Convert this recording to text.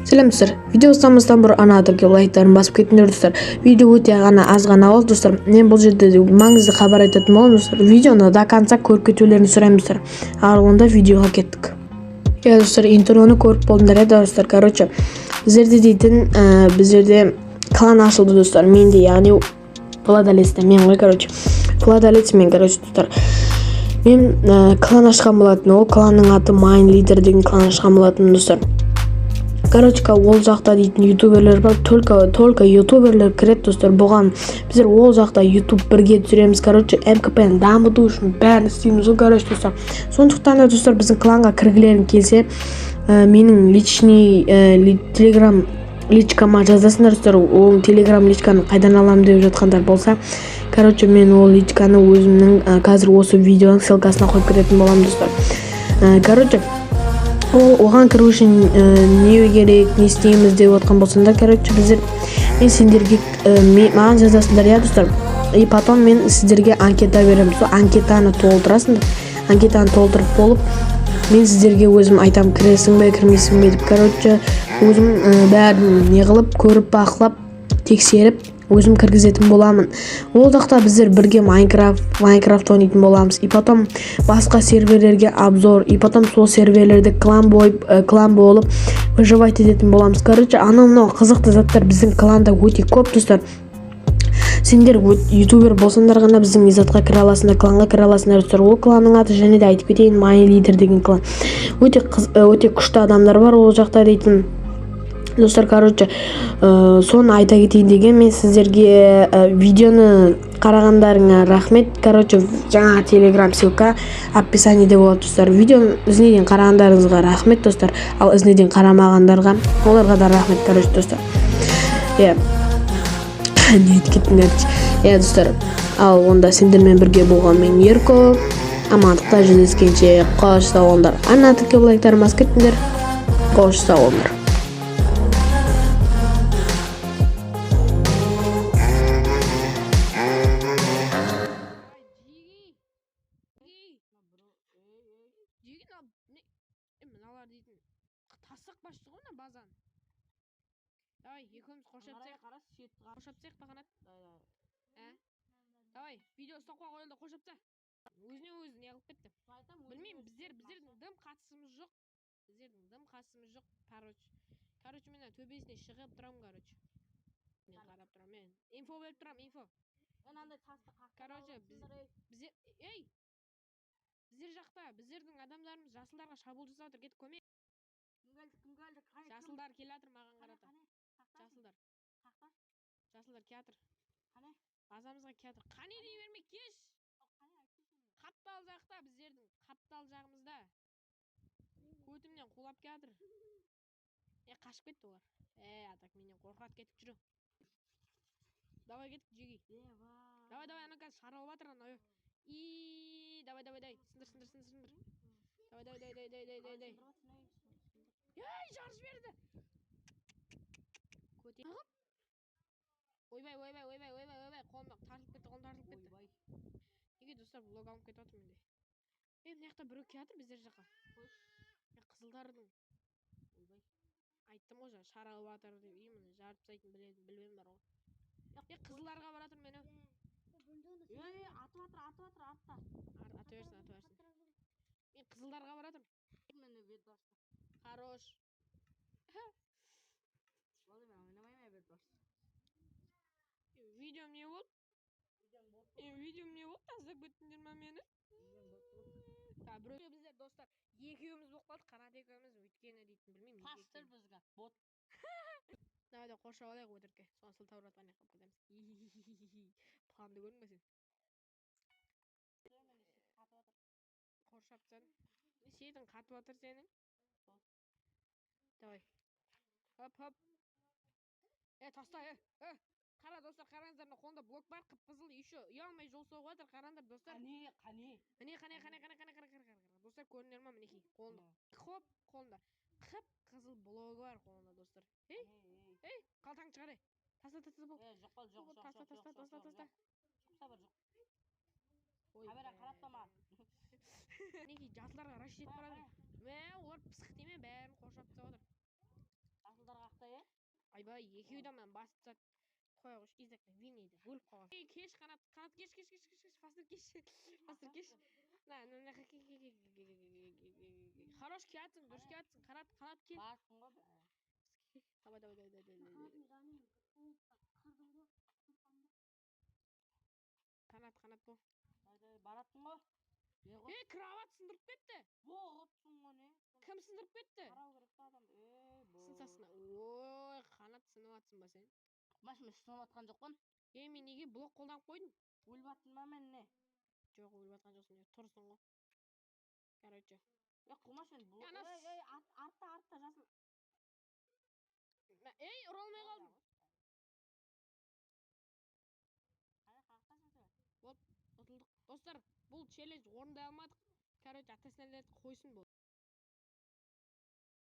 Сәлем достар, видео бастамастан бұрын ана түрге лайктарын басып кетіңдер достар. Видео өте аз ғана болды достар. Мен бұл жерде маңызды хабар айтатын боламын достар. Видеоны до конца көріп кетулерін сұраймын достар. Ал онда видеоға кеттік. Достар, интроны көріп болдыңдар достар. Короче, біздерде дейтін біздерде клан ашылды достар. Менде, яғни Владалецте мен ғой, короче. Владалец мен, короче, достар. Мен клан ашқан болатын. Ол кланның аты Mine Leader деген клан ашқан болатын достар. Короче, ол жақта дейтін ютуберлер бар, только ютуберлер кіреді достар. Бұған біздер ол жақта ютуб бірге түсіреміз. Короче, МКП-ні дамыту үшін бәрін істейміз ғой, короче, достар. Сондықтан да достар, біздің кланға кіргілерің келсе, менің личный телеграм личкама жазасыңдар достар. Ол телеграм личканы қайдан аламын деп жатқандар болса, короче, мен ол личканы өзімнің қазір осы видеоның ссылкасына қойып кететін боламын достар. Короче, оған кіру үшін не керек, не істейміз деп отқан болсаңдар, короче, біздер мен сендерге маған жазасыңдар, я достар. И потом мен сіздерге анкета беремін. Сол анкетаны толтырасыңдар. Анкетаны толтырып болып, мен сіздерге өзім айтам, кіресің бе, кірмейсің бе деп. Короче, өзім бәрін не қылып, көріп, бақылап, тексеріп, өзім кіргізетін боламын. Ол жақта біздер бірге Майнкрафт ойнайтын боламыз. И потом басқа серверлерге обзор, и потом сол серверлерде клан болып выживать ететін боламыз. Короче, анау қызықты заттар біздің кланда өте көп достар. Сендер ютубер болсаңдар ғана біздің мизатқа кіре аласыңдар, кланға кіре аласыңдар достар. Ол кланның аты және де айтып кетейін, Mine Leader деген клан. Өте күшті адамдар бар ол жақта дейтін достар. Короче, соны айта кетейін деген, мен сіздерге видеоны қарағандарыңа рахмет. Короче, жаңа телеграм ссылка описаниеде болады достар. Видеоны ізден қарағандарыңызға рахмет достар. Ал ізден қарамағандарға, оларға да рахмет, короче, достар. Не еткеттің, достар. Ал онда сендермен бірге болған мен Ерко. Амандықта жүздескенше қош сау болыңдар. Ана түрге лайктарын басып кетіңдер. Қош сау болыңдар. Мыналар дейтін тасық башты ғой мына базан. Давай, екеуміз қошапсақ па қанат? Давай, видео ұстаққа қойылды, қошапса. Өзіне өзі не қылып кетті. Білмеймін, біздердің дым қатысымыз жоқ. Короче, мен төбесіне шығып тұрам, короче. Мен қарап тұрам, мен инфо беріп тұрам, инфо. Короче, біздер жақта, біздердің адамдарымыз жасылдарға шабуыл жасап отыр, кетіп көмек. Жасылдар келатыр маған қарата. Жасылдар келатыр. Базамызға келатыр. Қане дей берме, кеш. Қаптал жақта, біздердің қаптал жағымызда. Көтімнен қулап келатыр. Қашып кетті олар. Атак менен қорқат, кетіп жүру. Давай кеттік, жеги. Давай, ана қазір шаралып атыр ана. Давай. Сындыр. Давай. Жарыс берді. Көте. Ойбай. Қолым тартылып кетті. Неге достар, блог алып кетіп отыр менде. Мына жақта біреу келатыр біздер жаққа. Қызылдардың. Айттым ғой жаңа, шаралып атыр деп. Міне жарып тастайтын білмем бар ғой. Қызылдарға баратыр мені. Атып атыр артта. Ата берсін. Мен қызылдарға баратыр. Хорош. Видеом не болды? Тастап кеттіңдер ма мені? Біреу біздер достар, екеуміз болып қалдық, қанат екеуміз, өйткені дейтін білмеймін. Пастыр бізге, бот. Давай қоршап алайық өтірікке. Соны сылтауратып ана қылып кетеміз. Планды көрдің бе сен? Қоршапсың. Сенің қатып атыр сенің. Давай. Хоп. Таста, Қара достар, қараңыздар, қолында блок бар, қып-қызыл, еще ұялмай жол соғып жатыр, қараңдар достар. Қане. Достар, көрінер ма мінекей қолында. Хоп, қолында қып-қызыл блогы бар қолында достар. Қалтаң шығар. Таста бол. Таста. Камера қараптама. Мінекей жасылдарға раш жетіп барады. Олар пысық деме, бәрін қоршап тастап отыр. Айбай, екеуі де мен басып тастады. Қоя қойшы, кезекті винниді бөліп қойған. Кеш, қанат кеш. Фастер кеш. Фастер кеш. На, хорош келатсың, дұрыс келатсың. Қанат кел. Барсың ғой. Давай. Қанат бол. Барасың ғой. Кровать сындырып кетті. Боғыпсың ғой не? Кім сындырып кетті? Қарау керек та адамды. Сынсасына. Ой, қанат сынып атсың ба сен? Машина сынып атқан жоқпын. Мен неге блок қолданып қойдым? Өліп аттың ба мен не? Жоқ, өліп атқан жоқсың. Тұрсың ғой. Короче. Қылмаш енді бұл. Артта жасыл. Ұра алмай қалдым. Ұтылдық. Достар, бұл челлендж орындай алмадық. Короче, ата-сәлерді қойсын бұл.